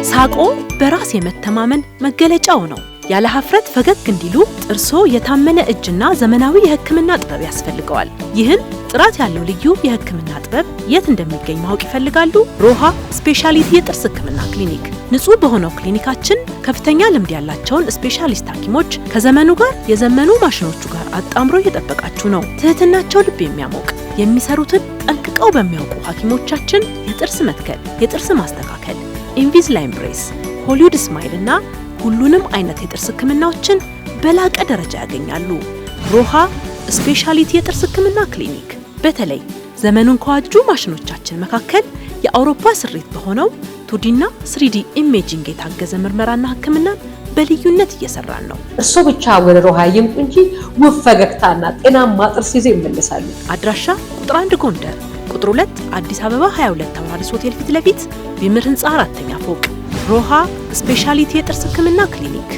ሳቆ በራስ የመተማመን መገለጫው ነው። ያለ ሀፍረት ፈገግ እንዲሉ ጥርሶ የታመነ እጅና ዘመናዊ የሕክምና ጥበብ ያስፈልገዋል። ይህን ጥራት ያለው ልዩ የሕክምና ጥበብ የት እንደሚገኝ ማወቅ ይፈልጋሉ? ሮሃ ስፔሻሊቲ የጥርስ ሕክምና ክሊኒክ። ንጹህ በሆነው ክሊኒካችን ከፍተኛ ልምድ ያላቸውን ስፔሻሊስት ሐኪሞች ከዘመኑ ጋር የዘመኑ ማሽኖቹ ጋር አጣምሮ እየጠበቃችሁ ነው። ትህትናቸው ልብ የሚያሞቅ የሚሰሩትን ጠንቅቀው በሚያውቁ ሐኪሞቻችን የጥርስ መትከል፣ የጥርስ ማስተካከል፣ ኢንቪዝላይን ብሬስ፣ ሆሊውድ ስማይል እና ሁሉንም አይነት የጥርስ ህክምናዎችን በላቀ ደረጃ ያገኛሉ። ሮሃ ስፔሻሊቲ የጥርስ ህክምና ክሊኒክ በተለይ ዘመኑን ከዋጁ ማሽኖቻችን መካከል የአውሮፓ ስሪት በሆነው 2D እና 3D ኢሜጂንግ የታገዘ ምርመራና ህክምናን በልዩነት እየሰራን ነው። እርሶ ብቻ ወደ ሮሃ ይምጡ እንጂ ውብ ፈገግታና ጤናማ ጥርስ ይዘው ይመለሳሉ። አድራሻ ቁጥር 1 ጎንደር፣ ቁጥር 2 አዲስ አበባ 22 አውራሪስ ሆቴል ፊት ለፊት ቢምር ህንፃ 4ኛ ፎቅ። ሮሃ ስፔሻሊቲ የጥርስ ህክምና ክሊኒክ